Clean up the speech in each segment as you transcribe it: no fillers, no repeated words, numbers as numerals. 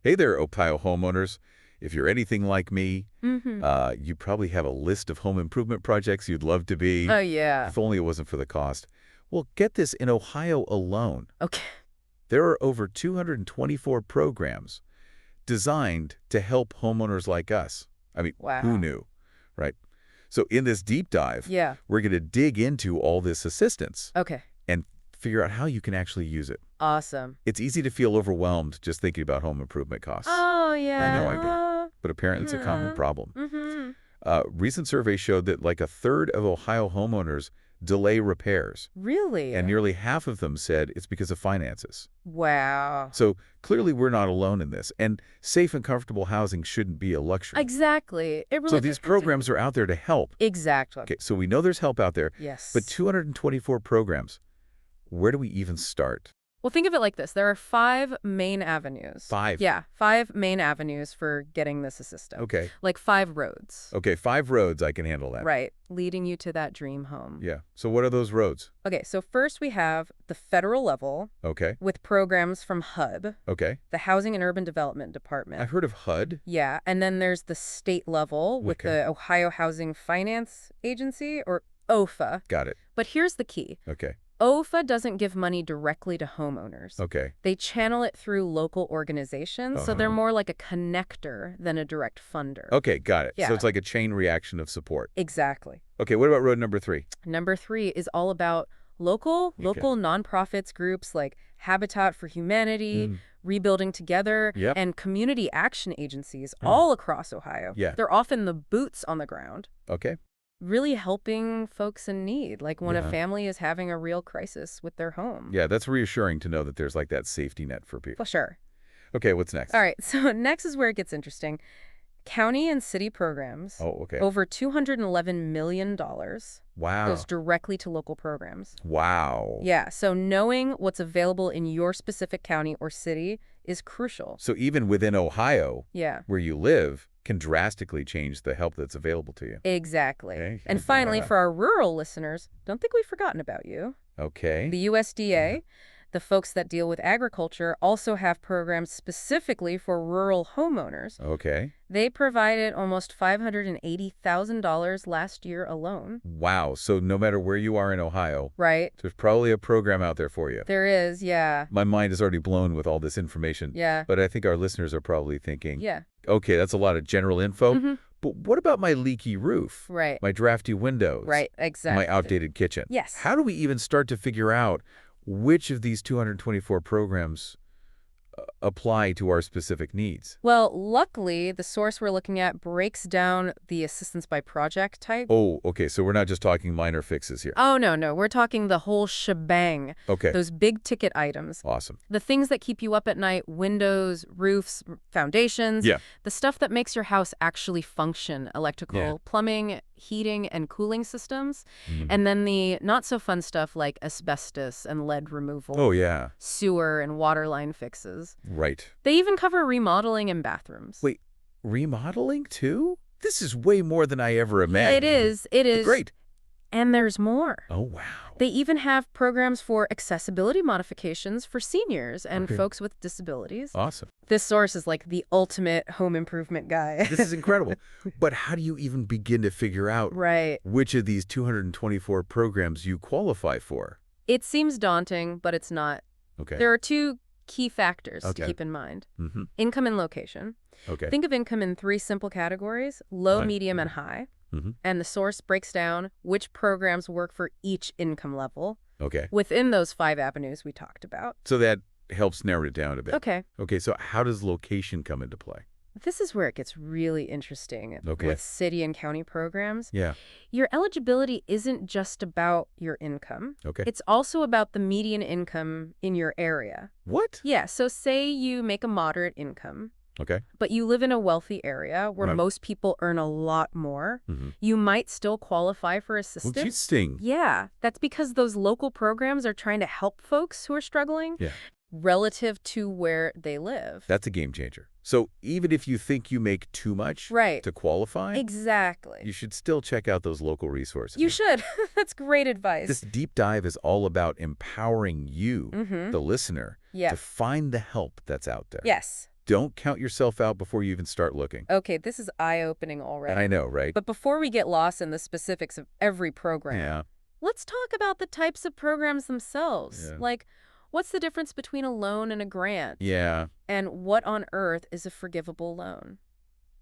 Hey there, Ohio homeowners. If you're anything like me, Mm-hmm. you probably have a list of home improvement projects you'd love to be, Oh, yeah. if only it wasn't for the cost. Well, get this, in Ohio alone, Okay. there are over 224 programs designed to help homeowners like us. I mean, who Wow. knew, right? So in this deep dive, Yeah. we're going to dig into all this assistance Okay. and figure out how you can actually use it. Awesome. It's easy to feel overwhelmed just thinking about home improvement costs. Oh, I yeah. know, but apparently it's a common problem. Mm-hmm. Recent surveys showed that like a third of Ohio homeowners delay repairs, Really? and nearly half of them said it's because of finances. Wow. So clearly we're not alone in this, and safe and comfortable housing shouldn't be a luxury. Exactly. It So really. these programs are out there to help. Exactly. Okay, so we know there's help out there, Yes. but 224 programs, where do we even start? Well, think of it like this. There are 5 main avenues. 5? Yeah, 5 main avenues for getting this assistance. Okay. Like 5 roads. Okay, 5 roads, I can handle that. Right. Leading you to that dream home. Yeah. So what are those roads? Okay, so first we have the federal level Okay. with programs from HUD, Okay. the Housing and Urban Development Department. I've heard of HUD. Yeah, and then there's the state level with Okay. the Ohio Housing Finance Agency, or OFA. Got it. But here's the key. Okay. OFA doesn't give money directly to homeowners. Okay. They channel it through local organizations, so they're Uh-huh. more like a connector than a direct funder. Okay, got it. Yeah. So it's like a chain reaction of support. Exactly. Okay, what about road number 3? Number 3 is all about local nonprofits groups like Habitat for Humanity, Rebuilding Together, Yep. and community action agencies all across Ohio. Yeah. They're often the boots on the ground, Okay. really helping folks in need, like when Yeah. a family is having a real crisis with their home. Yeah, that's reassuring to know that there's like that safety net for people. For sure. Okay, what's next? All right, so next is where it gets interesting. County and city programs, Oh, okay. over $211 million, Wow. goes directly to local programs. Wow. Yeah, so knowing what's available in your specific county or city is crucial. So even within Ohio, Yeah, where you live, can drastically change the help that's available to you. exactly. Okay. And finally, for our rural listeners, don't think we've forgotten about you. Okay. The USDA, the folks that deal with agriculture, also have programs specifically for rural homeowners. Okay. They provided almost $580,000 last year alone. Wow. So no matter where you are in Ohio, Right? there's probably a program out there for you. There is, yeah. My mind is already blown with all this information. Yeah. But I think our listeners are probably thinking, Yeah. okay, that's a lot of general info. Mm-hmm. But what about my leaky roof? Right. My drafty windows? Right, exactly. My outdated kitchen? Yes. How do we even start to figure out which of these 224 programs apply to our specific needs? Well, luckily, the source we're looking at breaks down the assistance by project type. Oh, okay. So we're not just talking minor fixes here. Oh, no. We're talking the whole shebang. Okay. Those big ticket items. Awesome. The things that keep you up at night, windows, roofs, foundations. Yeah. The stuff that makes your house actually function, electrical, Yeah. plumbing, heating, and cooling systems. Mhm. And then the not-so-fun stuff like asbestos and lead removal. Oh, yeah. Sewer and water line fixes. Right. They even cover remodeling and bathrooms. Wait, remodeling too? This is way more than I ever imagined. It is. Great. And there's more. Oh, wow. They even have programs for accessibility modifications for seniors and Okay. folks with disabilities. Awesome. This source is like the ultimate home improvement guy. This is incredible. But how do you even begin to figure out Right. which of these 224 programs you qualify for? It seems daunting, but it's not. Okay. There are 2 key factors Okay. to keep in mind. Mm-hmm. Income and location. Okay. Think of income in 3 simple categories: low, Right. medium, and high. Mm-hmm. And the source breaks down which programs work for each income level Okay. within those 5 avenues we talked about. So that helps narrow it down a bit. Okay. Okay, so how does location come into play? This is where it gets really interesting Okay. with city and county programs. Yeah. Your eligibility isn't just about your income. Okay. It's also about the median income in your area. What? Yeah, so say you make a moderate income, Okay. but you live in a wealthy area where Right. most people earn a lot more. Mm-hmm. You might still qualify for Well, assistance. interesting. Yeah, that's because those local programs are trying to help folks who are struggling Yeah. relative to where they live. That's a game changer. So even if you think you make too much Right. to qualify, Exactly. you should still check out those local resources. You should. That's great advice. This deep dive is all about empowering you, Mm-hmm. the listener, Yeah. to find the help that's out there. Yes. don't count yourself out before you even start looking. Okay, this is eye-opening already. I know, right? But before we get lost in the specifics of every program, Yeah. let's talk about the types of programs themselves. Yeah. Like, what's the difference between a loan and a grant? Yeah. And what on earth is a forgivable loan?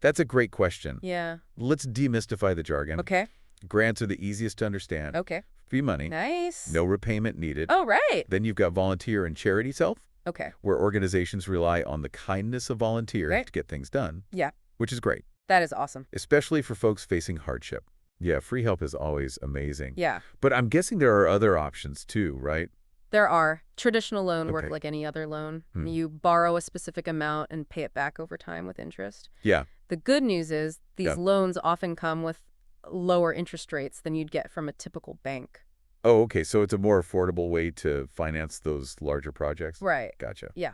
That's a great question. Yeah. Let's demystify the jargon. Okay. Grants are the easiest to understand. Okay. Free money. Nice. No repayment needed. Oh, right. Then you've got volunteer and charity self, Okay. where organizations rely on the kindness of volunteers Right. to get things done. Yeah. Which is great, That is awesome. especially for folks facing hardship. Yeah, free help is always amazing. Yeah. But I'm guessing there are other options too, right? There are. Traditional loan work Okay. like any other loan. Hmm. You borrow a specific amount and pay it back over time with interest. Yeah. The good news is these Yeah. loans often come with lower interest rates than you'd get from a typical bank. Oh, okay. So it's a more affordable way to finance those larger projects? Right. Gotcha. Yeah.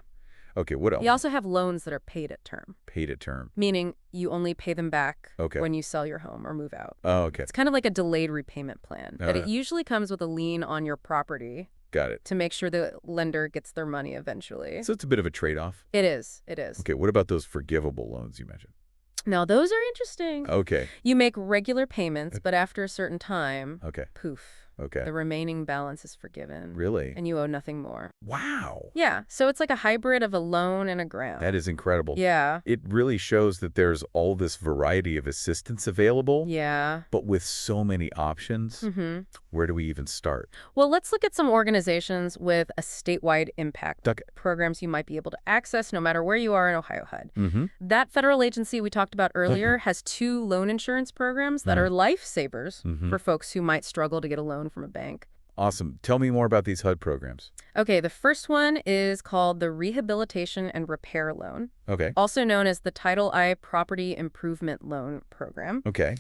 Okay, what else? You also have loans that are paid at term, Paid at term. meaning you only pay them back Okay. when you sell your home or move out. Oh, okay. It's kind of like a delayed repayment plan, but Oh, it yeah. usually comes with a lien on your property Got it. to make sure the lender gets their money eventually. So it's a bit of a trade-off. It is. It is. Okay, what about those forgivable loans you mentioned? Now, those are interesting. Okay. You make regular payments, but after a certain time, Okay. poof, Okay. the remaining balance is forgiven. Really? And you owe nothing more. Wow. Yeah, so it's like a hybrid of a loan and a grant. That is incredible. Yeah. It really shows that there's all this variety of assistance available, Yeah. but with so many options, where do we even start? Well, let's look at some organizations with a statewide impact. Okay. Programs you might be able to access no matter where you are in Ohio HUD. Mm-hmm. That federal agency we talked about earlier has 2 loan insurance programs that are lifesavers for folks who might struggle to get a loan from a bank. Awesome. Tell me more about these HUD programs. Okay, the first one is called the Rehabilitation and Repair Loan, Okay. also known as the Title I Property Improvement Loan Program. Okay.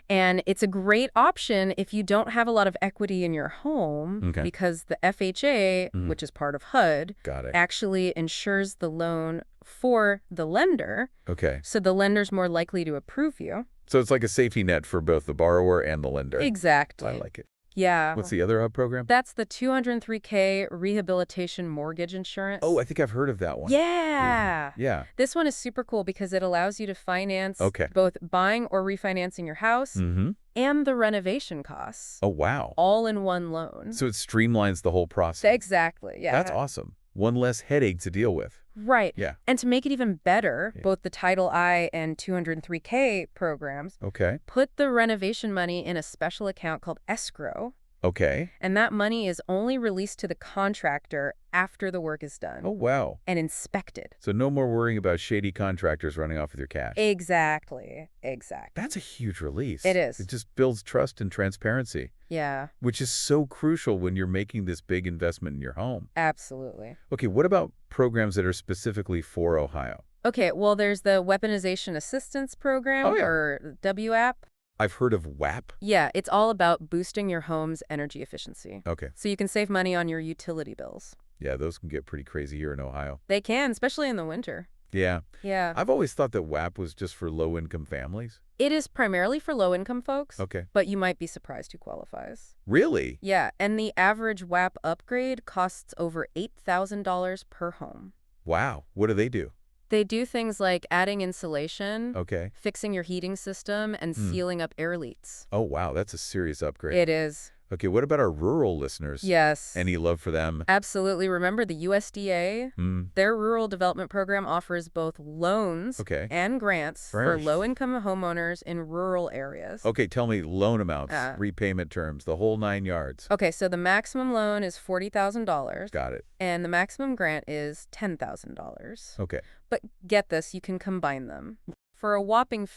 And it's a great option if you don't have a lot of equity in your home Okay. because the FHA, which is part of HUD, Got it. actually insures the loan for the lender, Okay. so the lender's more likely to approve you. So it's like a safety net for both the borrower and the lender. Exactly. I like it. Yeah. What's the other HUD program? That's the $203K Rehabilitation Mortgage Insurance. Oh, I think I've heard of that one. Yeah. Yeah. This one is super cool because it allows you to finance Okay. both buying or refinancing your house Mm-hmm. and the renovation costs, Oh, wow. all in one loan. So it streamlines the whole process. Exactly, yeah. That's awesome. One less headache to deal with. Right. Yeah. And to make it even better, Yeah. both the Title I and 203K programs Okay. put the renovation money in a special account called escrow, Okay. and that money is only released to the contractor after the work is done Oh, wow. and inspected. So no more worrying about shady contractors running off with your cash. Exactly. Exactly. That's a huge release. It is. It just builds trust and transparency, Yeah, which is so crucial when you're making this big investment in your home. absolutely. Okay, what about programs that are specifically for Ohio? Okay, well, there's the Weaponization Assistance Program, Oh, yeah. or WAP. I've heard of WAP. Yeah, it's all about boosting your home's energy efficiency. Okay. So you can save money on your utility bills. Yeah, those can get pretty crazy here in Ohio. They can, especially in the winter. Yeah. Yeah. I've always thought that WAP was just for low-income families. It is primarily for low-income folks, Okay. but you might be surprised who qualifies. Really? Yeah, and the average WAP upgrade costs over $8,000 per home. Wow. What do they do? They do things like adding insulation, Okay. fixing your heating system, and sealing up air leaks. Oh, wow. That's a serious upgrade. It is. Okay, what about our rural listeners? Yes. Any love for them? Absolutely. Remember the USDA? Hmm. Their rural development program offers both loans Okay. and grants for Right. low-income homeowners in rural areas. Okay, tell me loan amounts, Uh, repayment terms, the whole 9 yards. Okay, so the maximum loan is $40,000, Got it. and the maximum grant is $10,000. Okay. But get this, you can combine them. For a whopping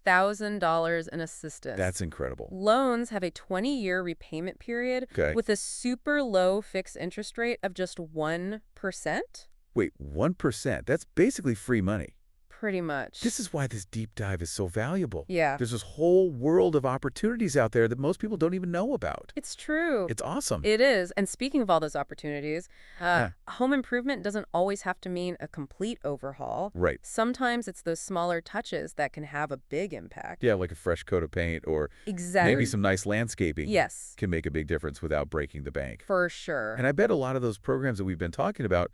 $50,000 in assistance. That's incredible. Loans have a 20-year repayment period Okay. with a super low fixed interest rate of just 1%. Wait, 1%? That's basically free money. Pretty much. This is why this deep dive is so valuable. Yeah. There's this whole world of opportunities out there that most people don't even know about. It's true. It's awesome. It is. And speaking of all those opportunities, Yeah. home improvement doesn't always have to mean a complete overhaul. Right. Sometimes it's those smaller touches that can have a big impact. Yeah, like a fresh coat of paint or Exactly. maybe some nice landscaping. Yes. Can make a big difference without breaking the bank. For sure. And I bet a lot of those programs that we've been talking about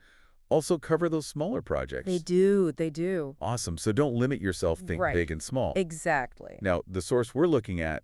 also cover those smaller They projects. do, they do. Awesome. So don't limit yourself, think Right. big and small. Exactly. Now, the source we're looking at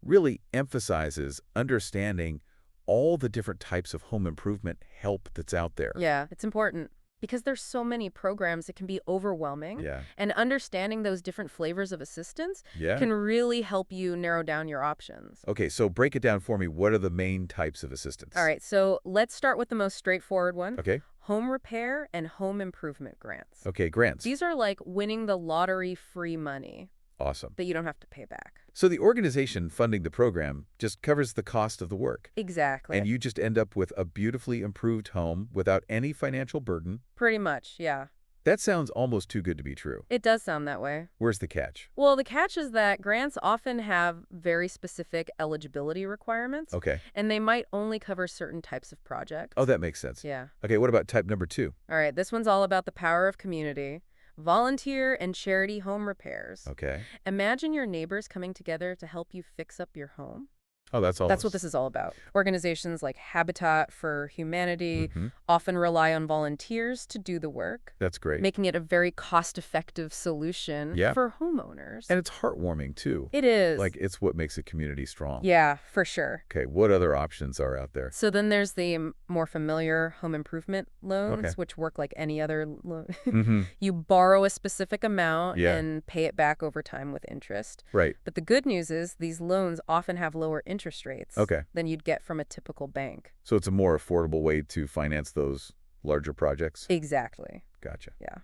really emphasizes understanding all the different types of home improvement help that's out there. Yeah, it's important. Because there's so many programs, it can be overwhelming. Yeah. And understanding those different flavors of assistance Yeah. can really help you narrow down your options. Okay, so break it down for me. What are the main types of assistance? All right, so let's start with the most straightforward one. Okay. Home repair and home improvement grants. Okay, grants. These are like winning the lottery-free money Awesome. that you don't have to pay back. So the organization funding the program just covers the cost of the work. Exactly. And you just end up with a beautifully improved home without any financial burden. Pretty much, yeah. That sounds almost too good to be true. It does sound that way. Where's the catch? Well, the catch is that grants often have very specific eligibility requirements. Okay. And they might only cover certain types of projects. Oh, that makes sense. Yeah. Okay, what about type number 2? All right, this one's all about the power of community. Volunteer and charity home repairs. Okay. Imagine your neighbors coming together to help you fix up your home. Oh, that's all. That's what this is all about. Organizations like Habitat for Humanity Mhm. often rely on volunteers to do the work, That's great. making it a very cost-effective solution Yeah. for homeowners. And it's heartwarming, too. It is. Like, it's what makes a community strong. Yeah, for sure. Okay, what other options are out there? So then there's the more familiar home improvement loans, Okay. which work like any other loan. Mm-hmm. You borrow a specific amount Yeah. and pay it back over time with interest. Right. But the good news is these loans often have lower interest rates Okay. than you'd get from a typical bank. So it's a more affordable way to finance those larger projects? Exactly. Gotcha. Yeah.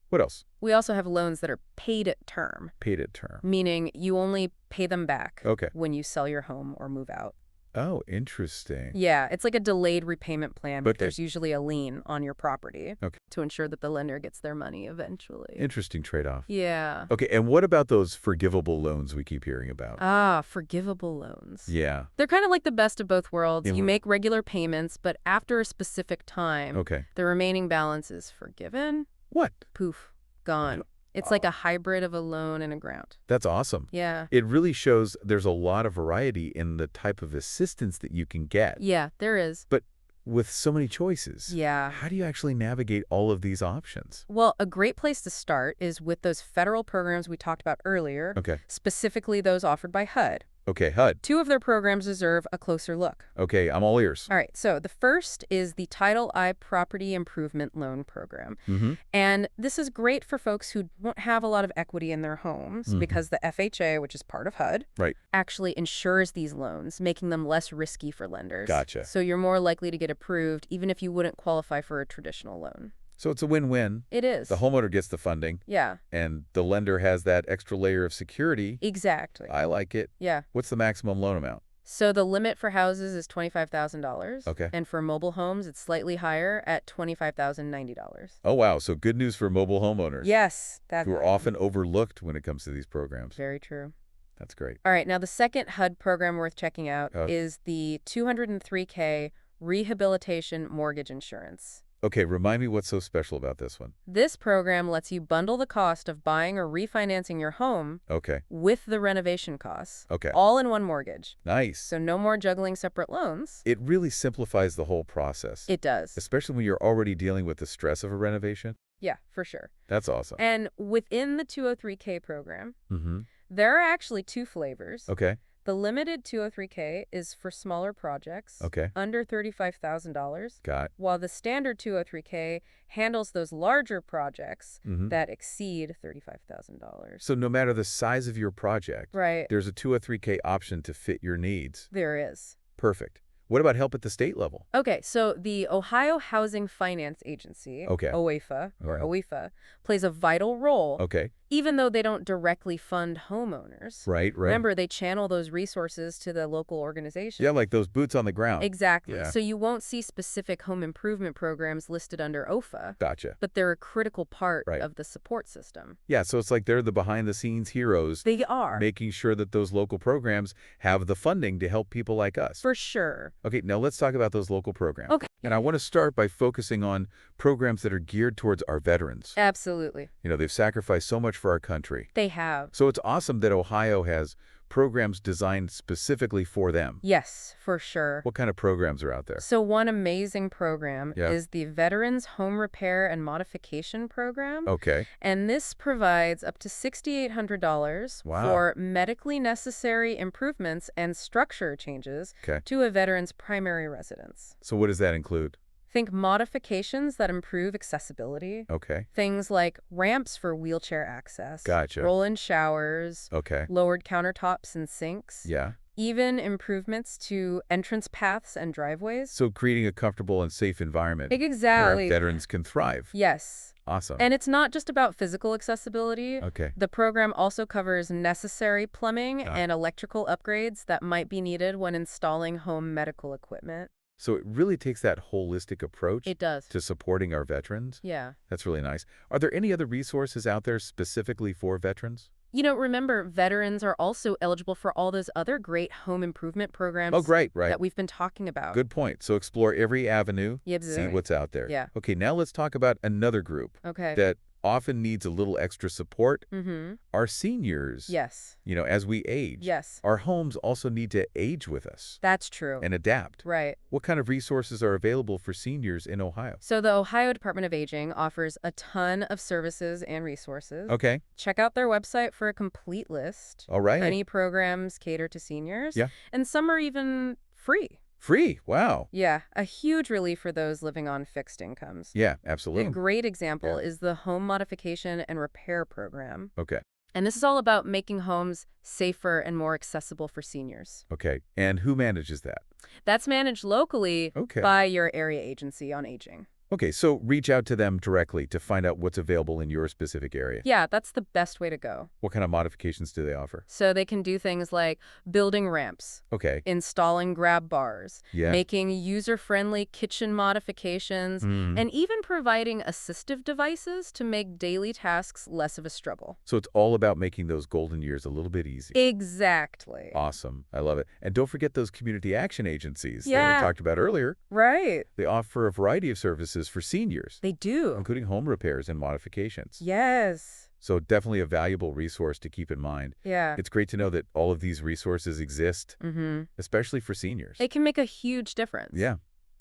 What else? We also have loans that are paid at term, Paid at term. meaning you only pay them back Okay. when you sell your home or move out. Oh, interesting. Yeah, it's like a delayed repayment plan, but Okay. there's usually a lien on your property Okay. to ensure that the lender gets their money eventually. Interesting trade-off. Yeah. Okay, and what about those forgivable loans we keep hearing about? Ah, forgivable loans. Yeah. They're kind of like the best of both worlds. Yeah. You make regular payments, but after a specific time, Okay. the remaining balance is forgiven. What? Poof, gone. It's like a hybrid of a loan and a grant. That's awesome. Yeah. It really shows there's a lot of variety in the type of assistance that you can get. Yeah, there is. But with so many choices, Yeah. how do you actually navigate all of these options? Well, a great place to start is with those federal programs we talked about earlier, Okay. specifically those offered by HUD. Okay, HUD. 2 of their programs deserve a closer look. Okay, I'm all ears. All right, so the first is the Title I Property Improvement Loan Program. Mm-hmm. And this is great for folks who don't have a lot of equity in their homes because the FHA, which is part of HUD, Right. actually insures these loans, making them less risky for lenders. Gotcha. So you're more likely to get approved even if you wouldn't qualify for a traditional loan. So it's a win-win. It is. The homeowner gets the funding, Yeah, and the lender has that extra layer of security. exactly. I like it. Yeah. What's the maximum loan amount? So the limit for houses is $25,000. Okay. And for mobile homes, it's slightly higher at $25,090. Oh, wow. So good news for mobile homeowners. Yes, that's Who are often overlooked when it comes to these programs. very true. That's great. All right, now the second HUD program worth checking out Oh. is the $203K Rehabilitation Mortgage Insurance. Okay, remind me what's so special about this one. This program lets you bundle the cost of buying or refinancing your home Okay. with the renovation costs, Okay. all in one mortgage. Nice. So no more juggling separate loans. It really simplifies the whole process, It does. especially when you're already dealing with the stress of a renovation. Yeah, for sure. That's awesome. And within the 203K program, Mm-hmm. there are actually 2 flavors. Okay. The limited 203K is for smaller projects, Okay. under $35,000. Got. While the standard 203K handles those larger projects Mm-hmm. that exceed $35,000. So no matter the size of your project, Right. there's a 203K option to fit your needs. There is. Perfect. What about help at the state level? Okay, so the Ohio Housing Finance Agency, Okay. OEFA, or Yeah. OEFA, plays a vital role, Okay. even though they don't directly fund homeowners. Right, right. Remember, they channel those resources to the local organization. Yeah, like those boots on the ground. Exactly. Yeah. So you won't see specific home improvement programs listed under OFA, Gotcha. but they're a critical part Right. of the support system. Yeah, so it's like they're the behind-the-scenes heroes, They are. making sure that those local programs have the funding to help people like us. For sure. Okay, now let's talk about those local programs. Okay. And I want to start by focusing on programs that are geared towards our veterans. Absolutely. You know, they've sacrificed so much for our country. They have. So it's awesome that Ohio has programs designed specifically for them. Yes, for sure. What kind of programs are out there? So one amazing program Yeah. is the Veterans Home Repair and Modification Program. Okay. And this provides up to $6,800 Wow. for medically necessary improvements and structure changes Okay. to a veteran's primary residence. So what does that include? Think modifications that improve accessibility. Okay. Things like ramps for wheelchair access, Gotcha. roll-in showers, Okay. lowered countertops and sinks, Yeah. even improvements to entrance paths and driveways. So creating a comfortable and safe environment where Exactly. veterans can thrive. Yes. Awesome. And it's not just about physical accessibility. Okay. The program also covers necessary plumbing Ah. and electrical upgrades that might be needed when installing home medical equipment. So it really takes that holistic approach It does. to supporting our veterans. Yeah. That's really nice. Are there any other resources out there specifically for veterans? Remember, veterans are also eligible for all those other great home improvement programs Oh, great, right. that we've been talking about. Good point. So explore every avenue, Yep. see what's out there. Yeah. Okay, now let's talk about another group Okay. that often needs a little extra support. Mm-hmm. Our seniors. Yes. As we age. Yes. Our homes also need to age with us That's true. and adapt. Right. What kind of resources are available for seniors in Ohio? So the Ohio Department of Aging offers a ton of services and resources. Okay. Check out their website for a complete list. All right. Many programs cater to seniors. Yeah. And some are even free. Free. Wow. Yeah, a huge relief for those living on fixed incomes. Yeah, A absolutely. great example Yeah. is the Home Modification and Repair Program. Okay. And this is all about making homes safer and more accessible for seniors. Okay. And who manages that? That's managed locally Okay. by your area agency on aging. Okay, so reach out to them directly to find out what's available in your specific area. Yeah, that's the best way to go. What kind of modifications do they offer? So they can do things like building ramps, Okay. installing grab bars, Yeah. making user-friendly kitchen modifications, Mhm. and even providing assistive devices to make daily tasks less of a struggle. So it's all about making those golden years a little bit easy. Exactly. Awesome. I love it. And don't forget those community action agencies that Yeah. we talked about earlier. Right. They offer a variety of services for seniors, They do. including home repairs and modifications. Yes. So definitely a valuable resource to keep in mind. Yeah. It's great to know that all of these resources exist, Mm-hmm. especially for seniors. It can make a huge difference. Yeah,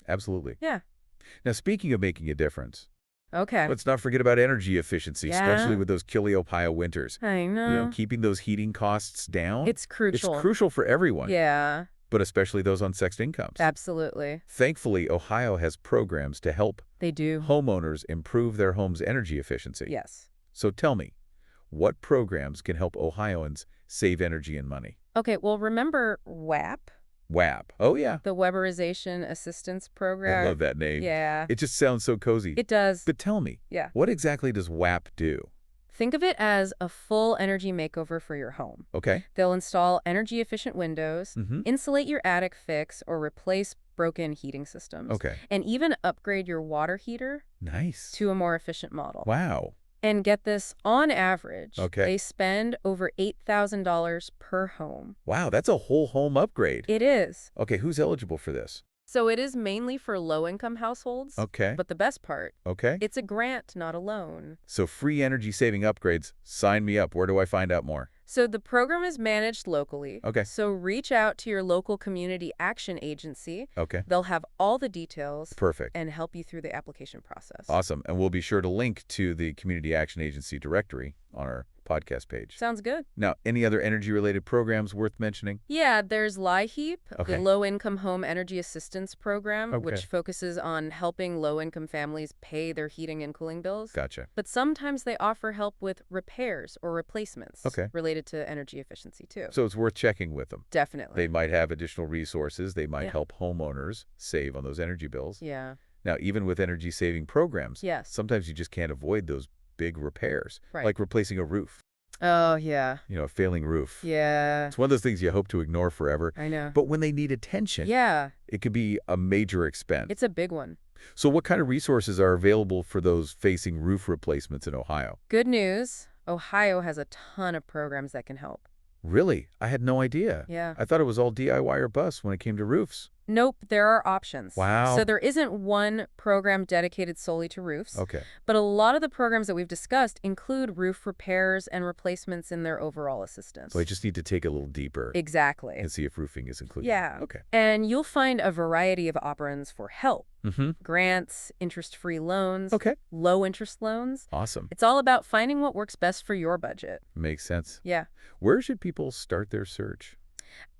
absolutely. Yeah. Now, speaking of making a difference, Okay. let's not forget about energy efficiency, especially Yeah. with those chilly Ohio winters. I know. Keeping those heating costs down. It's crucial. It's crucial for everyone, Yeah, but especially those on fixed incomes. absolutely. Thankfully, Ohio has programs to help They do. homeowners improve their home's energy efficiency. Yes. So tell me, what programs can help Ohioans save energy and money? Okay, well, remember WAP, WAP. Oh, yeah. the Weatherization Assistance Program? I love that name. Yeah, It just sounds so cozy. it does. But tell me, Yeah. what exactly does WAP do? Think of it as a full energy makeover for your home. Okay. They'll install energy-efficient windows, Mm-hmm. insulate your attic, fix or replace broken heating systems, Okay. and even upgrade your water heater Nice. to a more efficient model. Wow. And get this, on average, Okay. they spend over $8,000 per home. Wow, that's a whole home upgrade. It is. Okay, who's eligible for this? So it is mainly for low-income households. Okay. But the best part, Okay. it's a grant, not a loan. So free energy-saving upgrades. Sign me up. Where do I find out more? So the program is managed locally. Okay. So reach out to your local community action agency. Okay. They'll have all the details Perfect. and help you through the application process. Awesome. And we'll be sure to link to the Community Action Agency directory on our podcast page. Sounds good. Now, any other energy-related programs worth mentioning? Yeah, there's LIHEAP, Okay. the Low-Income Home Energy Assistance Program, Okay. which focuses on helping low-income families pay their heating and cooling bills. Gotcha. But sometimes they offer help with repairs or replacements Okay. related to energy efficiency, too. So it's worth checking with them. Definitely. They might have additional resources. They might Yeah. help homeowners save on those energy bills. Yeah. Now, even with energy-saving programs, Yes. sometimes you just can't avoid those big repairs, Right. like replacing a roof, Oh, yeah. a failing roof. Yeah. It's one of those things you hope to ignore forever. I know. But when they need attention, Yeah. it could be a major expense. It's a big one. So what kind of resources are available for those facing roof replacements in Ohio? Good news. Ohio has a ton of programs that can help. Really? I had no idea. Yeah. I thought it was all DIY or bust when it came to roofs. Nope, there are options. So Wow. there isn't one program dedicated solely to roofs, Okay. but a lot of the programs that we've discussed include roof repairs and replacements in their overall assistance. So I just need to take a little deeper Exactly. and see if roofing is included. Yeah. Okay. And you'll find a variety of operands for help. Mm-hmm. Grants, interest-free loans, Okay. low-interest loans. Awesome. It's all about finding what works best for your budget. Makes sense. Yeah. Where should people start their search?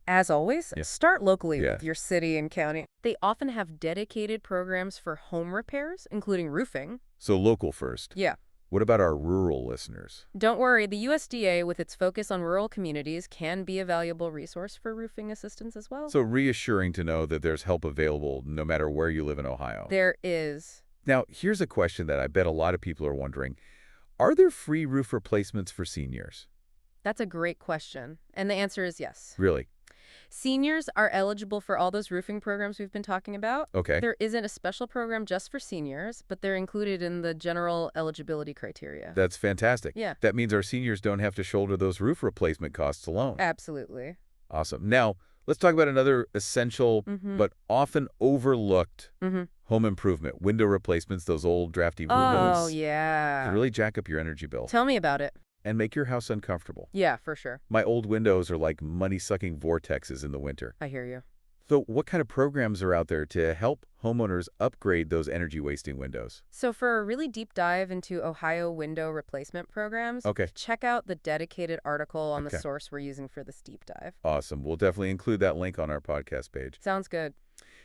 As always, Yeah. start locally Yeah. with your city and county. They often have dedicated programs for home repairs, including roofing. So local first. Yeah. What about our rural listeners? Don't worry, the USDA, with its focus on rural communities, can be a valuable resource for roofing assistance as well. So reassuring to know that there's help available no matter where you live in Ohio. There is. Now, here's a question that I bet a lot of people are wondering. Are there free roof replacements for seniors? That's a great question. And the answer is yes. Really? Seniors are eligible for all those roofing programs we've been talking about. Okay. There isn't a special program just for seniors, but they're included in the general eligibility criteria. That's fantastic. Yeah. That means our seniors don't have to shoulder those roof replacement costs alone. Absolutely. Awesome. Now, let's talk about another essential but often overlooked home improvement. Window replacements, those old drafty windows. Oh, yeah. Can really jack up your energy bill Tell me about it. and make your house uncomfortable. Yeah, for sure. My old windows are like money-sucking vortexes in the winter. I hear you. So what kind of programs are out there to help homeowners upgrade those energy-wasting windows? So for a really deep dive into Ohio window replacement programs, Okay. check out the dedicated article on Okay. the source we're using for this deep dive. Awesome. We'll definitely include that link on our podcast page. Sounds good.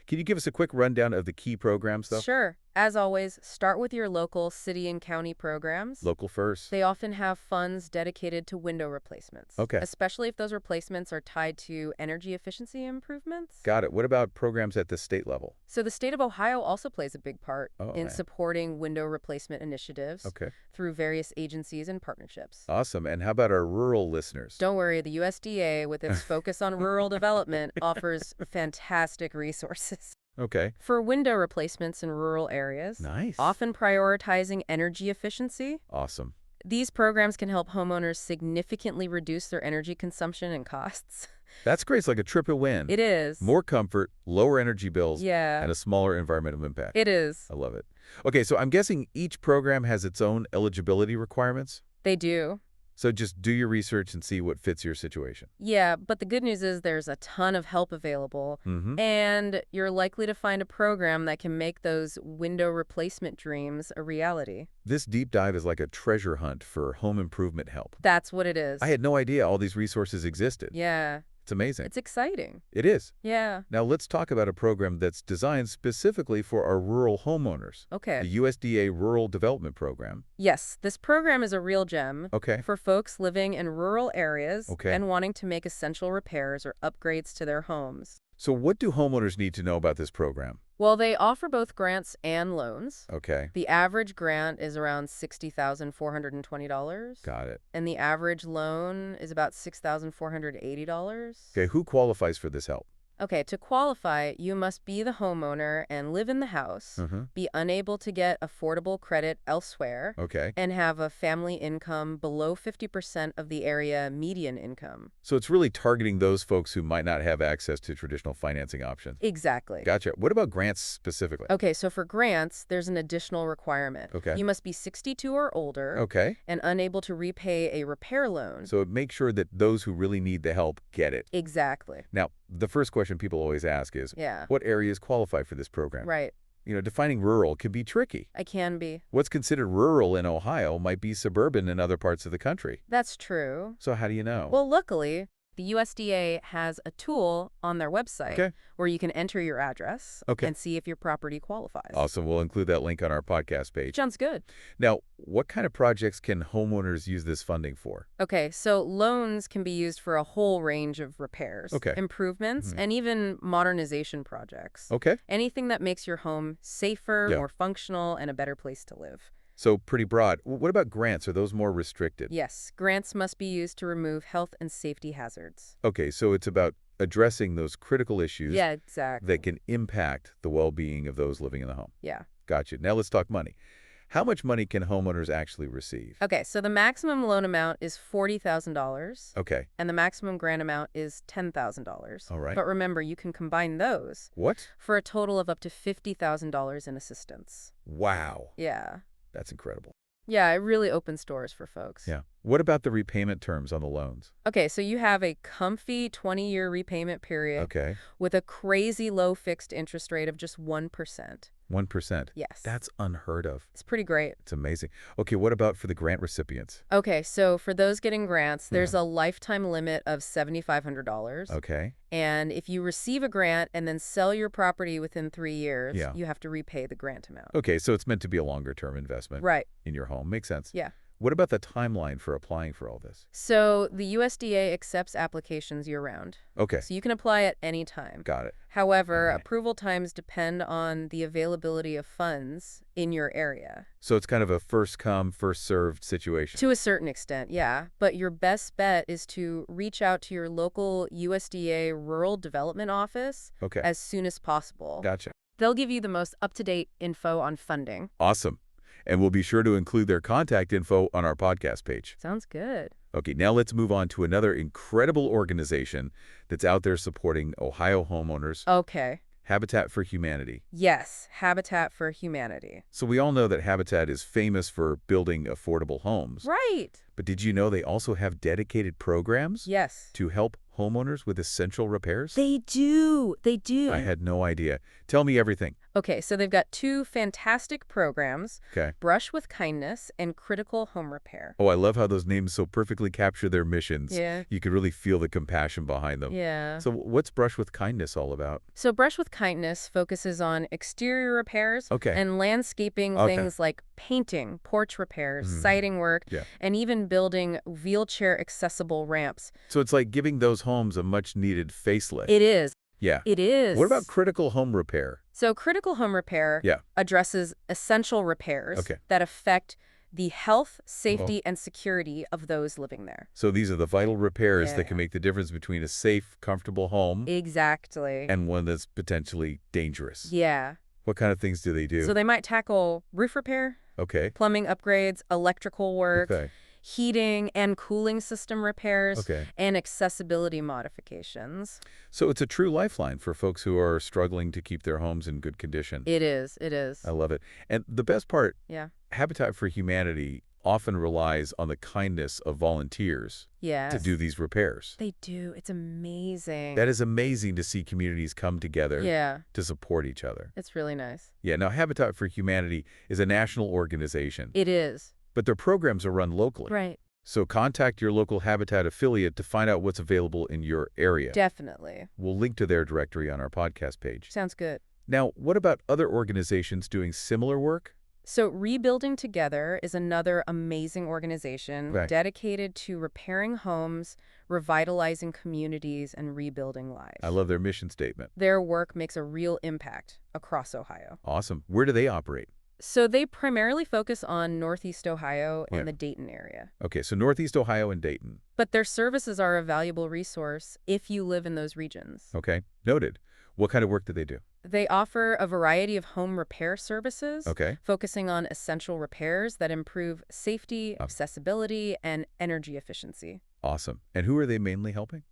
Can you give us a quick rundown of the key programs, though? Sure. As always, start with your local city and county programs. Local first. They often have funds dedicated to window replacements. Okay. Especially if those replacements are tied to energy efficiency improvements. Got it. What about programs at the state level? So the state of Ohio also plays a big part Oh, in man. supporting window replacement initiatives Okay. through various agencies and partnerships. Awesome. And how about our rural listeners? Don't worry, the USDA, with its focus on rural development, offers fantastic resources. Okay. For window replacements in rural areas, Nice. often prioritizing energy efficiency, Awesome. these programs can help homeowners significantly reduce their energy consumption and costs. That's great. It's like a triple win. It is. More comfort, lower energy bills, Yeah, and a smaller environmental impact. it is. I love it. Okay, so I'm guessing each program has its own eligibility requirements? They do. So just do your research and see what fits your situation. Yeah, but the good news is there's a ton of help available, Mm-hmm. and you're likely to find a program that can make those window replacement dreams a reality. This deep dive is like a treasure hunt for home improvement help. That's what it is. I had no idea all these resources existed. Yeah, It's amazing. it's exciting. It is. Yeah. Now let's talk about a program that's designed specifically for our rural homeowners. Okay. The USDA Rural Development Program. Yes, this program is a real gem Okay. for folks living in rural areas Okay. and wanting to make essential repairs or upgrades to their homes. So what do homeowners need to know about this program? Well, they offer both grants and loans. Okay. The average grant is around $60,420, Got it. and the average loan is about $6,480. Okay, who qualifies for this help? Okay, to qualify, you must be the homeowner and live in the house, Mm-hmm. be unable to get affordable credit elsewhere, Okay. and have a family income below 50% of the area median income. So it's really targeting those folks who might not have access to traditional financing options. Exactly. Gotcha. What about grants specifically? Okay, so for grants, there's an additional requirement. Okay. You must be 62 or older Okay. and unable to repay a repair loan. So make sure that those who really need the help get it. Exactly. Now, the first question people always ask is, Yeah. what areas qualify for this program? Right. Defining rural can be tricky. I can be. What's considered rural in Ohio might be suburban in other parts of the country. That's true. So how do you know? Well, luckily, the USDA has a tool on their website Okay. where you can enter your address Okay. and see if your property qualifies. Awesome. We'll include that link on our podcast page. Sounds good. Now, what kind of projects can homeowners use this funding for? Okay, so loans can be used for a whole range of repairs, Okay. improvements, Mhm. and even modernization projects. Okay. Anything that makes your home safer, Yeah. more functional, and a better place to live. So pretty broad. What about grants? Are those more restricted? Yes, grants must be used to remove health and safety hazards. Okay, so it's about addressing those critical issues Yeah, exactly. that can impact the well-being of those living in the home. Yeah. Gotcha. Now let's talk money. How much money can homeowners actually receive? Okay, so the maximum loan amount is $40,000, Okay. and the maximum grant amount is $10,000. All right. But remember, you can combine those What? for a total of up to $50,000 in assistance. Wow. Yeah. That's incredible. Yeah, it really opens doors for folks. Yeah. What about the repayment terms on the loans? Okay, so you have a comfy 20-year repayment period Okay. with a crazy low fixed interest rate of just 1%. 1%. Yes. That's unheard of. It's pretty great. It's amazing. Okay, what about for the grant recipients? Okay, so for those getting grants, there's a lifetime limit of $7,500. Okay. And if you receive a grant and then sell your property within 3 years, Yeah. you have to repay the grant amount. Okay, so it's meant to be a longer-term investment Right. in your home. Makes sense. Yeah. What about the timeline for applying for all this? So the USDA accepts applications year-round. Okay, So you can apply at any time. got it. However, Okay. approval times depend on the availability of funds in your area. So it's kind of a first-come, first-served situation. To a certain extent, yeah. But your best bet is to reach out to your local USDA Rural Development Office Okay, as soon as possible. gotcha. They'll give you the most up-to-date info on funding. Awesome. And we'll be sure to include their contact info on our podcast page. Sounds good. Okay, now let's move on to another incredible organization that's out there supporting Ohio homeowners, Okay. Habitat for Humanity. Yes, Habitat for Humanity. So we all know that Habitat is famous for building affordable homes. Right. But did you know they also have dedicated programs Yes. to help homeowners with essential repairs? They do. They do. I had no idea. Tell me everything. Okay, so they've got 2 fantastic programs, Okay. Brush with Kindness and Critical Home Repair. Oh, I love how those names so perfectly capture their missions. Yeah. You could really feel the compassion behind them. Yeah. So what's Brush with Kindness all about? So Brush with Kindness focuses on exterior repairs Okay. and landscaping, Okay. things like painting, porch repairs, Mhm. siding work, Yeah. and even building wheelchair-accessible ramps. So it's like giving those homes a much-needed facelift. It is. Yeah. It is. What about critical home repair? So Critical Home Repair Yeah. addresses essential repairs Okay. that affect the health, safety, and security of those living there. So these are the vital repairs that can Yeah. make the difference between a safe, comfortable home Exactly. and one that's potentially dangerous. Yeah. What kind of things do they do? So they might tackle roof repair, Okay. plumbing upgrades, electrical work, Okay. heating and cooling system repairs, Okay. and accessibility modifications. So it's a true lifeline for folks who are struggling to keep their homes in good condition. It is. It is. I love it. And the best part, Yeah. Habitat for Humanity often relies on the kindness of volunteers Yes. to do these repairs. They do. It's amazing. That is amazing to see communities come together Yeah. to support each other. It's really nice. Yeah, now Habitat for Humanity is a national organization, It is. but their programs are run locally. Right. So contact your local Habitat affiliate to find out what's available in your area. Definitely. We'll link to their directory on our podcast page. Sounds good. Now, what about other organizations doing similar work? So Rebuilding Together is another amazing organization Right. dedicated to repairing homes, revitalizing communities, and rebuilding lives. I love their mission statement. Their work makes a real impact across Ohio. Awesome. Where do they operate? So they primarily focus on Northeast Ohio and Yeah. the Dayton area. Okay, so Northeast Ohio and Dayton. But their services are a valuable resource if you live in those regions. Okay, noted. What kind of work do they do? They offer a variety of home repair services, Okay. focusing on essential repairs that improve safety, accessibility, and energy efficiency. Awesome. And who are they mainly helping?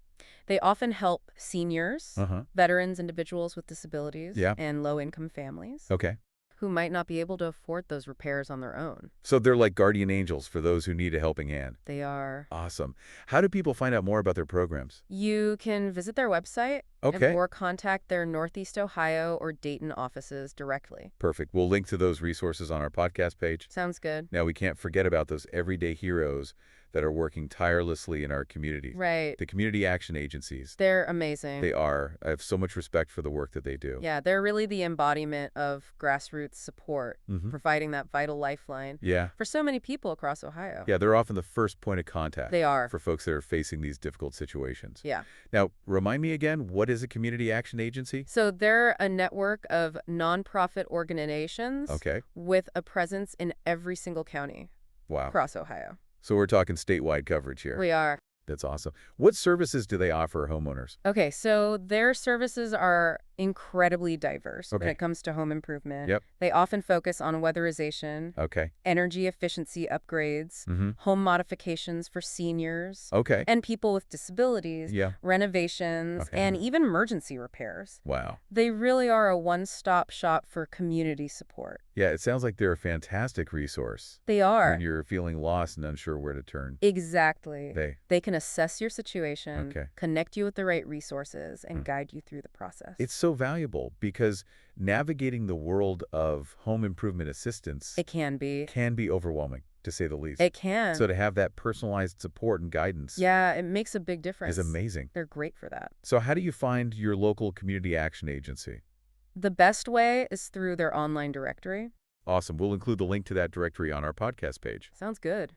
They often help seniors, Uh-huh. veterans, individuals with disabilities, Yeah. and low-income families Okay. who might not be able to afford those repairs on their own. So they're like guardian angels for those who need a helping hand. They are. Awesome. How do people find out more about their programs? You can visit their website Okay. or contact their Northeast Ohio or Dayton offices directly. Perfect. We'll link to those resources on our podcast page. Sounds good. Now, we can't forget about those everyday heroes that are working tirelessly in our communities. Right. The community action agencies. They're amazing. They are. I have so much respect for the work that they do. Yeah, they're really the embodiment of grassroots support, Mhm. providing that vital lifeline Yeah. for so many people across Ohio. Yeah, they're often the first point of contact. They are. For folks that are facing these difficult situations. Yeah. Now, remind me again, what is a community action agency? So they're a network of nonprofit organizations Okay. with a presence in every single county Wow. across Ohio. So we're talking statewide coverage here. We are. That's awesome. What services do they offer homeowners? Okay, so their services are incredibly diverse when Okay. it comes to home improvement. Yep. They often focus on weatherization, Okay. energy efficiency upgrades, Mm-hmm. home modifications for seniors, Okay. and people with disabilities, Yeah. renovations, Okay. and even emergency repairs. Wow. They really are a one-stop shop for community support. Yeah, it sounds like they're a fantastic resource They when are. you're feeling lost and unsure where to turn. Exactly. They. They can assess your situation, Okay. connect you with the right resources, and Hmm. guide you through the process. It's so valuable because navigating the world of home improvement assistance It can be. can be overwhelming, to say the least. It can. So to have that personalized support and guidance Yeah, it makes a big difference. is amazing. They're great for that. So how do you find your local community action agency? The best way is through their online directory. Awesome. We'll include the link to that directory on our podcast page. Sounds good.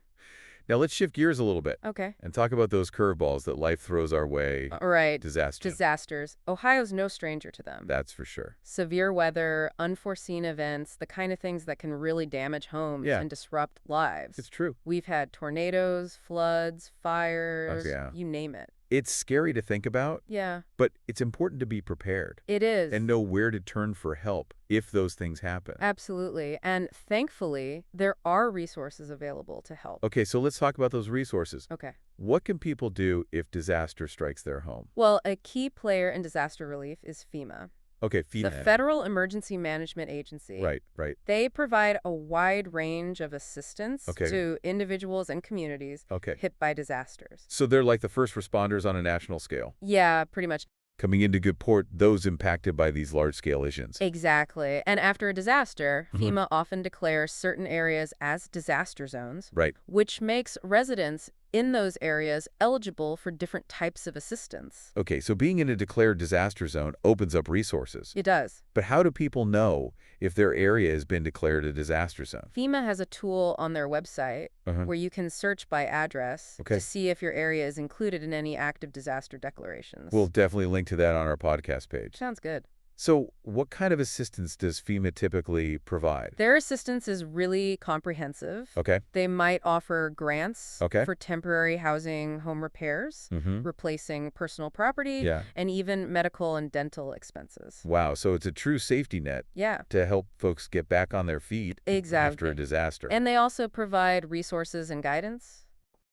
Now let's shift gears a little bit Okay. and talk about those curveballs that life throws our way. All right. Disaster. Disasters. Ohio's no stranger to them. That's for sure. Severe weather, unforeseen events, the kind of things that can really damage homes Yeah. and disrupt lives. It's true. We've had tornadoes, floods, fires, yeah. you name it. It's scary to think about, Yeah, but it's important to be prepared it is. and know where to turn for help if those things happen. Absolutely. And thankfully, there are resources available to help. Okay, so let's talk about those resources. Okay. What can people do if disaster strikes their home? Well, a key player in disaster relief is FEMA, Okay, the FEMA. Federal Emergency Management Agency. Right, right. They provide a wide range of assistance Okay. to individuals and communities Okay. hit by disasters. So they're like the first responders on a national scale, Yeah, pretty much. coming in to support those impacted by these large-scale issues. Exactly. And after a disaster, Mhm. FEMA often declares certain areas as disaster zones, Right. which makes residents in those areas eligible for different types of assistance. Okay, so being in a declared disaster zone opens up resources. It does. But how do people know if their area has been declared a disaster zone? FEMA has a tool on their website where you can search by address Okay. to see if your area is included in any active disaster declarations. We'll definitely link to that on our podcast page. Sounds good. So what kind of assistance does FEMA typically provide? Their assistance is really comprehensive. Okay. They might offer grants Okay. for temporary housing home repairs, Mm-hmm. replacing personal property, Yeah. and even medical and dental expenses. Wow, so it's a true safety net Yeah, to help folks get back on their feet after exactly. a disaster. And they also provide resources and guidance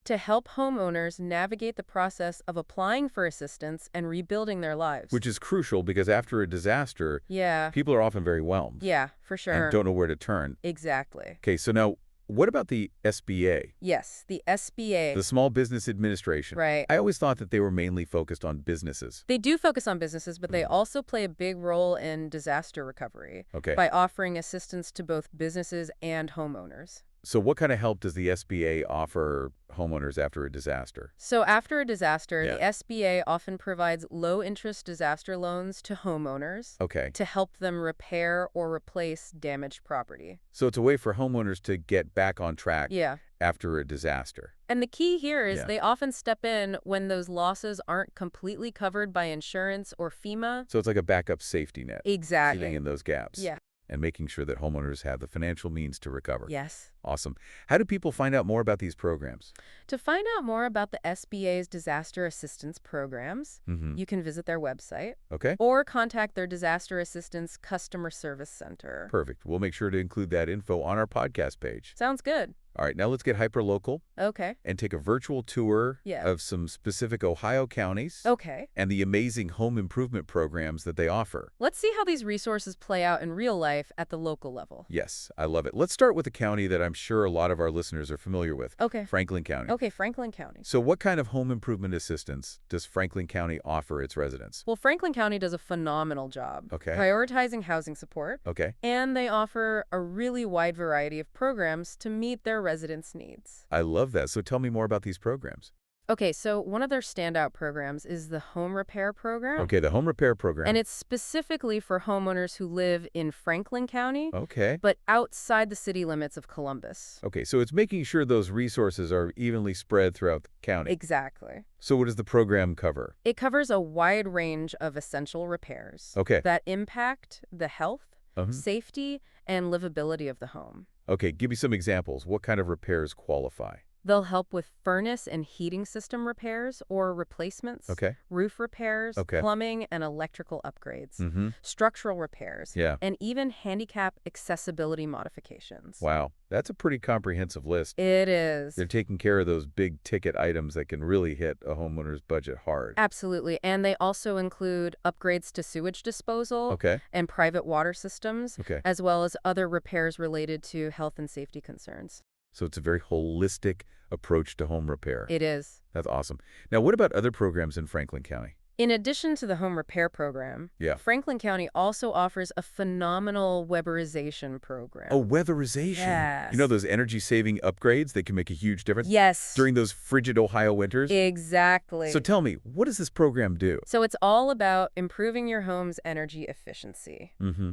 to help homeowners navigate the process of applying for assistance and rebuilding their lives. Which is crucial because after a disaster, Yeah, people are often very whelmed yeah, for sure. and don't know where to turn. Exactly. Okay, so now what about the SBA, Yes, the SBA. the Small Business Administration? Right. I always thought that they were mainly focused on businesses. They do focus on businesses, but they also play a big role in disaster recovery Okay. by offering assistance to both businesses and homeowners. So what kind of help does the SBA offer homeowners after a disaster? So after a disaster, Yeah. the SBA often provides low-interest disaster loans to homeowners Okay. to help them repair or replace damaged property. So it's a way for homeowners to get back on track Yeah. after a disaster. And the key here is Yeah. they often step in when those losses aren't completely covered by insurance or FEMA. So it's like a backup safety net, Exactly. filling in those gaps. Yeah. And making sure that homeowners have the financial means to recover. Yes. Awesome. How do people find out more about these programs? To find out more about the SBA's disaster assistance programs, Mm-hmm. you can visit their website Okay. or contact their disaster assistance customer service center. Perfect. We'll make sure to include that info on our podcast page. Sounds good. All right, now let's get hyper-local Okay. and take a virtual tour Yeah. of some specific Ohio counties Okay. and the amazing home improvement programs that they offer. Let's see how these resources play out in real life at the local level. Yes, I love it. Let's start with a county that I'm sure a lot of our listeners are familiar with, Okay. Franklin County. Okay, Franklin County. So what kind of home improvement assistance does Franklin County offer its residents? Well, Franklin County does a phenomenal job Okay. prioritizing housing support, Okay. and they offer a really wide variety of programs to meet their residents' needs. I love that. So tell me more about these programs. Okay, so one of their standout programs is the Home Repair Program. Okay, the home repair program. And it's specifically for homeowners who live in Franklin County, Okay. but outside the city limits of Columbus. Okay, so it's making sure those resources are evenly spread throughout the county. Exactly. So what does the program cover? It covers a wide range of essential repairs Okay. that impact the health, Uh-huh. safety, and livability of the home. Okay, give me some examples. What kind of repairs qualify? They'll help with furnace and heating system repairs or replacements, Okay. roof repairs, Okay. plumbing and electrical upgrades, Mm-hmm. structural repairs, Yeah. and even handicap accessibility modifications. Wow. That's a pretty comprehensive list. It is. They're taking care of those big ticket items that can really hit a homeowner's budget hard. Absolutely. And they also include upgrades to sewage disposal Okay. and private water systems, Okay. as well as other repairs related to health and safety concerns. So it's a very holistic approach to home repair. It is. That's awesome. Now, what about other programs in Franklin County? In addition to the home repair program, Yeah. Franklin County also offers a phenomenal weatherization program. Oh, weatherization. Yes. You know those energy-saving upgrades that can make a huge difference Yes. during those frigid Ohio winters? Exactly. So tell me, what does this program do? So it's all about improving your home's energy efficiency Mm-hmm.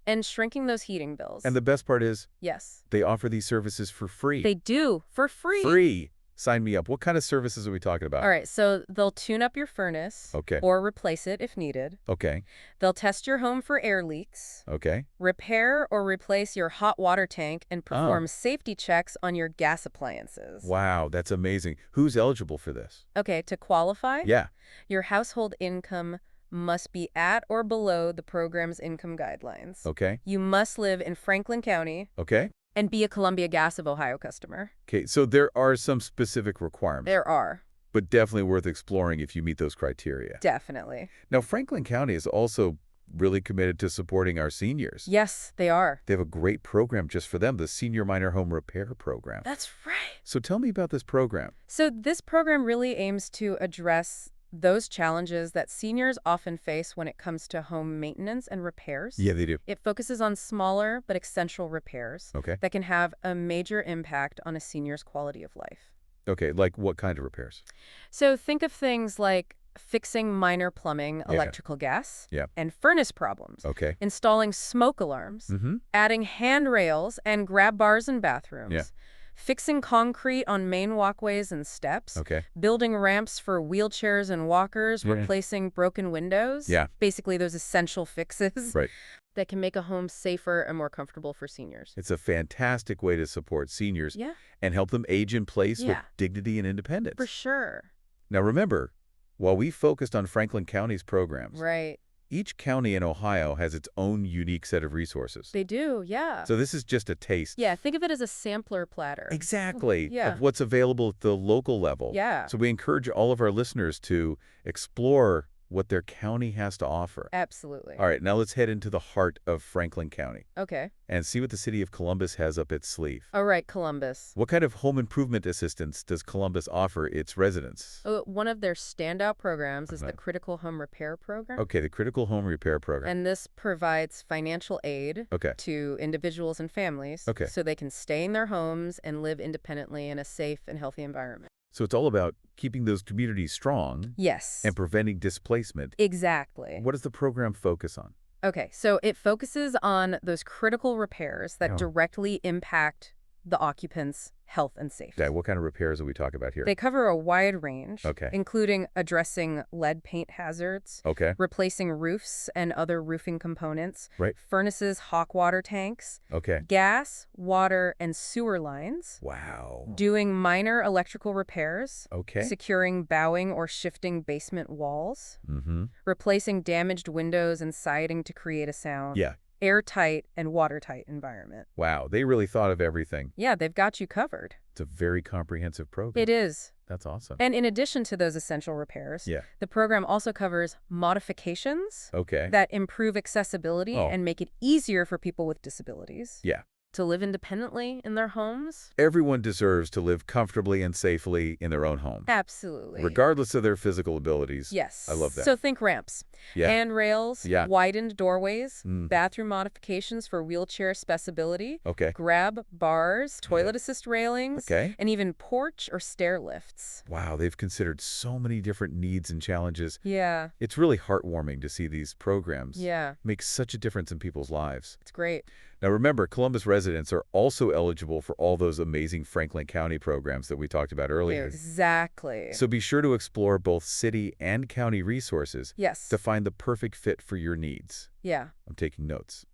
and shrinking those heating bills. And the best part is Yes. they offer these services for free. They do, for free. Free. Sign me up. What kind of services are we talking about? All right, so they'll tune up your furnace Okay. or replace it if needed. Okay. They'll test your home for air leaks, Okay. repair or replace your hot water tank, and perform Oh. safety checks on your gas appliances. Wow, that's amazing. Who's eligible for this? Okay, to qualify, Yeah. your household income must be at or below the program's income guidelines. Okay. You must live in Franklin County Okay. and be a Columbia Gas of Ohio customer. Okay. So there are some specific requirements, There are, but definitely worth exploring if you meet those criteria. definitely. Now, Franklin County is also really committed to supporting our seniors. Yes, they are. They have a great program just for them, the Senior Minor Home Repair Program. That's right. So tell me about this program. So this program really aims to address those challenges that seniors often face when it comes to home maintenance and repairs. Yeah, they do. It focuses on smaller but essential repairs Okay. that can have a major impact on a senior's quality of life. Okay, like what kind of repairs? So think of things like fixing minor plumbing, Yeah. electrical gas, Yeah. and furnace problems, Okay. installing smoke alarms, Mm-hmm. adding handrails and grab bars in bathrooms, Yeah. fixing concrete on main walkways and steps, Okay. building ramps for wheelchairs and walkers, Yeah. replacing broken windows. Yeah. Basically, those essential fixes Right. that can make a home safer and more comfortable for seniors. It's a fantastic way to support seniors Yeah, and help them age in place with Yeah. dignity and independence. for sure. Now remember, while we focused on Franklin County's programs, Right. each county in Ohio has its own unique set of resources. They do, yeah. So this is just a taste. Yeah, think of it as a sampler platter. Exactly. Yeah. Of what's available at the local level. Yeah. So we encourage all of our listeners to explore what their county has to offer. Absolutely. All right, now let's head into the heart of Franklin County Okay. and see what the city of Columbus has up its sleeve. All right, Columbus. What kind of home improvement assistance does Columbus offer its residents? One of their standout programs is the Uh-huh. Critical Home Repair Program. Okay, the Critical Home Repair Program. And this provides financial aid Okay. to individuals and families Okay. so they can stay in their homes and live independently in a safe and healthy environment. So it's all about keeping those communities strong Yes. and preventing displacement. Exactly. What does the program focus on? Okay, so it focuses on those critical repairs that Oh. directly impact the occupants' health and safety. Okay, what kind of repairs are we talking about here? They cover a wide range, Okay. including addressing lead paint hazards, Okay, replacing roofs and other roofing components, right. furnaces, hot water tanks, Okay. gas, water, and sewer lines, Wow. doing minor electrical repairs, Okay. securing bowing or shifting basement walls, Mm-hmm. replacing damaged windows and siding to create a sound, Yeah. airtight and watertight environment. Wow, they really thought of everything. Yeah, they've got you covered. It's a very comprehensive program. It is. That's awesome. And in addition to those essential repairs, Yeah. the program also covers modifications Okay. that improve accessibility Oh. and make it easier for people with disabilities Yeah. to live independently in their homes. Everyone deserves to live comfortably and safely in their own home, Absolutely. regardless of their physical abilities. Yes. I love that. So think ramps, Yeah. handrails, Yeah. widened doorways, Mm. bathroom modifications for wheelchair accessibility, Okay. grab bars, toilet assist railings, Okay. and even porch or stair lifts. Wow, they've considered so many different needs and challenges. Yeah. It's really heartwarming to see these programs Yeah. make such a difference in people's lives. It's great. Now remember, Columbus residents are also eligible for all those amazing Franklin County programs that we talked about earlier. Exactly. So be sure to explore both city and county resources Yes. to find the perfect fit for your needs. Yeah. I'm taking notes.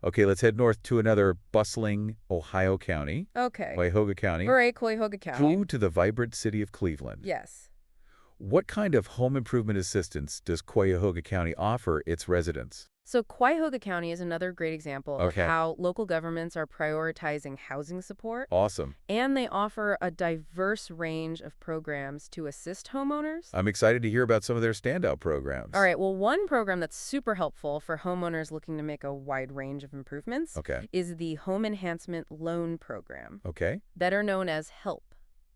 Okay, let's head north to another bustling Ohio county, Okay. Cuyahoga County, All right, Cuyahoga County. through to the vibrant city of Cleveland. Yes. What kind of home improvement assistance does Cuyahoga County offer its residents? So Cuyahoga County is another great example of Okay. how local governments are prioritizing housing support, Awesome. and they offer a diverse range of programs to assist homeowners. I'm excited to hear about some of their standout programs. All right, well, one program that's super helpful for homeowners looking to make a wide range of improvements Okay. is the Home Enhancement Loan Program, Okay. better known as HELP.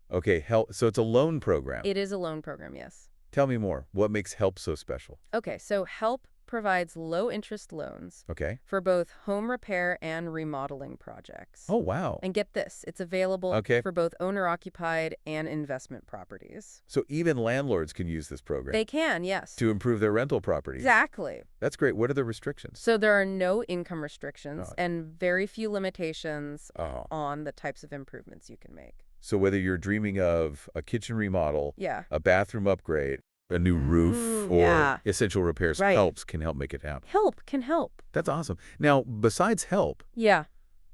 Okay, so it's a loan program. It is a loan program, yes. Tell me more. What makes HELP so special? Okay, so HELP provides low-interest loans Okay. for both home repair and remodeling projects. Oh, wow. And get this, it's available Okay. for both owner-occupied and investment properties. So even landlords can use this program They can, yes. to improve their rental properties. Exactly. That's great. What are the restrictions? So there are no income restrictions Oh. and very few limitations Oh. on the types of improvements you can make. So whether you're dreaming of a kitchen remodel, Yeah. a bathroom upgrade, a new roof, or yeah. essential repairs, Right. HELPs can help make it happen. HELP can help. That's awesome. Now, besides HELP, Yeah.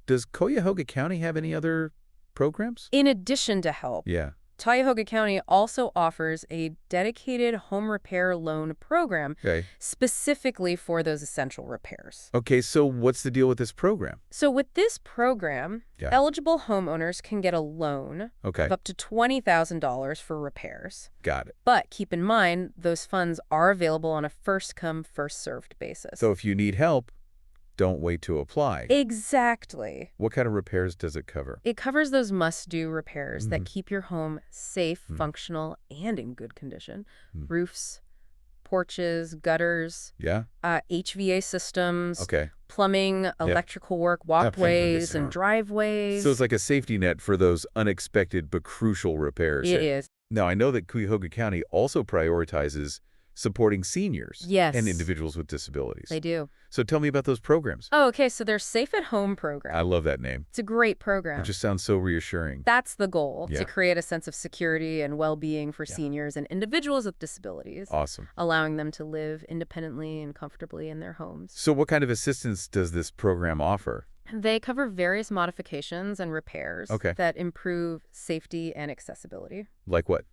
does Cuyahoga County have any other programs? In addition to HELP, Yeah. Cuyahoga County also offers a dedicated home repair loan program Okay. specifically for those essential repairs. Okay, so what's the deal with this program? So with this program, Yeah. eligible homeowners can get a loan Okay, of up to $20,000 for repairs. got it. But keep in mind, those funds are available on a first-come, first-served basis. So if you need help, don't wait to apply. Exactly. What kind of repairs does it cover? It covers those must-do repairs that Mhm. keep your home safe, Mhm. functional, and in good condition. Mhm. Roofs, porches, gutters, Yeah? HVA systems, Okay. plumbing, electrical work, walkways, Yeah. and driveways. So it's like a safety net for those unexpected but crucial repairs. It is. Now, I know that Cuyahoga County also prioritizes supporting seniors Yes. and individuals with disabilities. They do. So tell me about those programs. Oh, okay, so their Safe at Home program. I love that name. It's a great program. It just sounds so reassuring. That's the goal, Yeah. to create a sense of security and well-being for Yeah. seniors and individuals with disabilities, Awesome. allowing them to live independently and comfortably in their homes. So what kind of assistance does this program offer? They cover various modifications and repairs Okay. that improve safety and accessibility. Like what?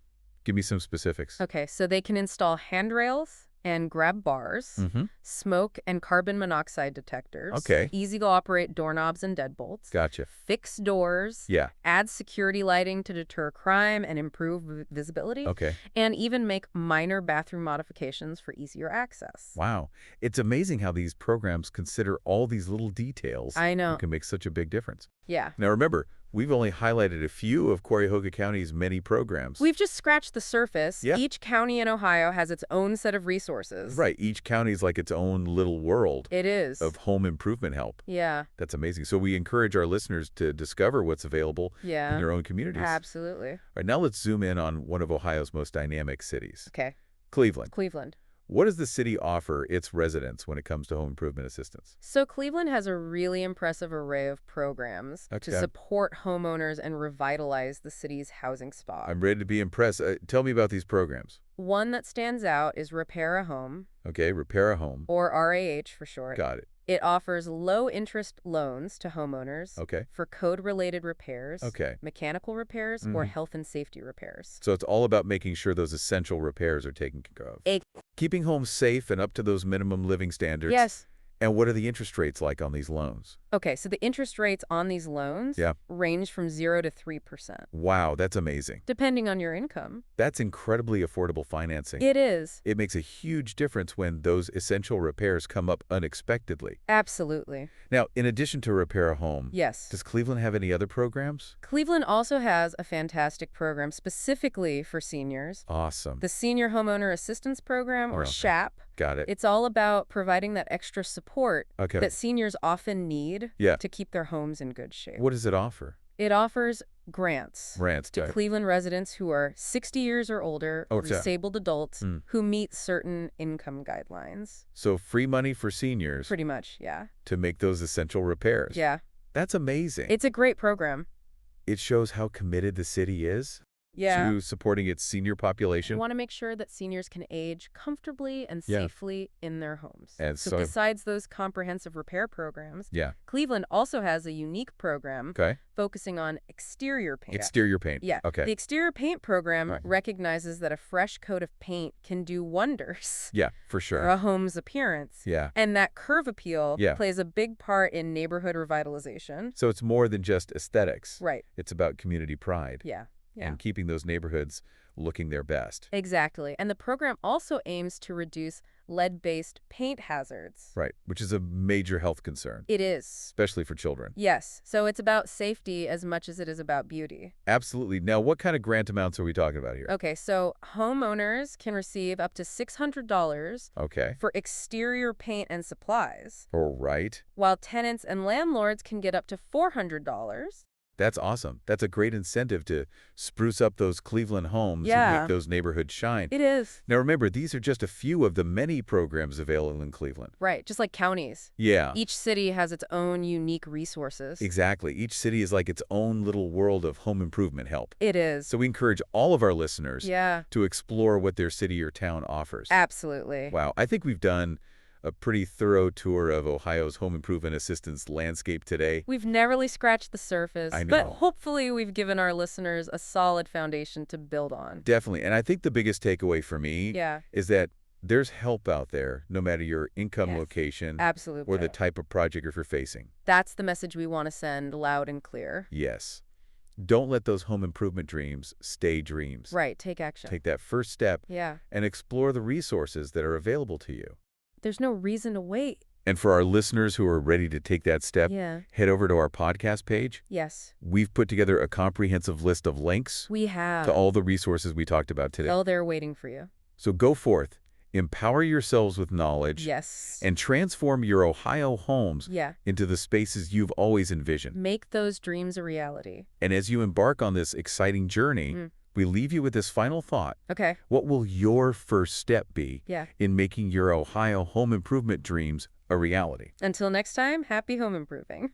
Give me some specifics. Okay, so they can install handrails and grab bars, Mm-hmm. smoke and carbon monoxide detectors, Okay. easy-to-operate doorknobs and deadbolts, Gotcha. fix doors, Yeah. add security lighting to deter crime and improve visibility, Okay. and even make minor bathroom modifications for easier access. Wow. It's amazing how these programs consider all these little details I know. and can make such a big difference. Yeah. Now remember, we've only highlighted a few of Cuyahoga County's many programs. We've just scratched the surface. Yeah. Each county in Ohio has its own set of resources. Right. Each county's like its own little world It is. of home improvement help. Yeah. That's amazing. So we encourage our listeners to discover what's available Yeah. in their own communities. Absolutely. All right, now let's zoom in on one of Ohio's most dynamic cities, Okay. Cleveland. Cleveland. What does the city offer its residents when it comes to home improvement assistance? So Cleveland has a really impressive array of programs to Okay. support homeowners and revitalize the city's housing stock. I'm ready to be impressed. Tell me about these programs. One that stands out is Repair a Home, Okay, repair a home. or RAH for short. Got it. It offers low-interest loans to homeowners Okay. for code-related repairs, Okay. mechanical repairs, or Mhm. health and safety repairs. So it's all about making sure those essential repairs are taken care of. Keeping homes safe and up to those minimum living standards. Yes. And what are the interest rates like on these loans? Okay, so the interest rates on these loans Yeah. range from 0 to 3%, Wow, that's amazing. depending on your income. That's incredibly affordable financing. It is. It makes a huge difference when those essential repairs come up unexpectedly. Absolutely. Now, in addition to Repair a Home, Yes. does Cleveland have any other programs? Cleveland also has a fantastic program specifically for seniors, Awesome. the Senior Homeowner Assistance Program, or Okay. SHAP. Got it. It's all about providing that extra support Okay. that seniors often need Yeah. to keep their homes in good shape. What does it offer? It offers grants Rants. to Cleveland residents who are 60 years or older, Oh, or yeah. disabled adults Mm. who meet certain income guidelines. So free money for seniors Pretty much, yeah. to make those essential repairs. Yeah. That's amazing. It's a great program. It shows how committed the city is Yeah. to supporting its senior We population. want to make sure that seniors can age comfortably and Yeah. safely in their homes. And So so, besides those comprehensive repair programs, yeah. Cleveland also has a unique program Okay. focusing on exterior paint. Exterior paint. Yeah. Okay. The exterior paint program Right. recognizes that a fresh coat of paint can do wonders Yeah, for for sure. a home's appearance. Yeah. And that curve appeal Yeah. plays a big part in neighborhood revitalization. So it's more than just aesthetics. Right. It's about community pride Yeah. Yeah. and keeping those neighborhoods looking their best. Exactly. And the program also aims to reduce lead-based paint hazards. Right, which is a major health concern, It is. especially for children. Yes. So it's about safety as much as it is about beauty. Absolutely. Now, what kind of grant amounts are we talking about here? Okay, so homeowners can receive up to $600 Okay. for exterior paint and supplies, All right. while tenants and landlords can get up to $400. That's awesome. That's a great incentive to spruce up those Cleveland homes and Yeah. make those neighborhoods shine. It is. Now, remember, these are just a few of the many programs available in Cleveland. Right, just like counties. Yeah, Each city has its own unique resources. exactly. Each city is like its own little world of home improvement help. It is. So we encourage all of our listeners Yeah, to explore what their city or town offers. absolutely. Wow, I think we've done a pretty thorough tour of Ohio's home improvement assistance landscape today. We've narrowly scratched the surface, I but know. hopefully we've given our listeners a solid foundation to build on. Definitely. And I think the biggest takeaway for me Yeah, is that there's help out there, no matter your income Yes. location absolutely. or the type of project you're facing. That's the message we want to send loud and clear. Yes. Don't let those home improvement dreams stay dreams. Right, take action. Take that first step Yeah, and explore the resources that are available to you. there's no reason to wait. And for our listeners who are ready to take that step, Yeah, head over to our podcast page. yes, We've put together a comprehensive list of links we have. to all the resources we talked about today. Oh, they're waiting for you. So go forth, empower yourselves with knowledge, Yes. and transform your Ohio homes Yeah, into the spaces you've always envisioned. make those dreams a reality. And as you embark on this exciting journey, we leave you with this final thought. Okay, What will your first step be yeah. in making your Ohio home improvement dreams a reality? Until next time, happy home improving.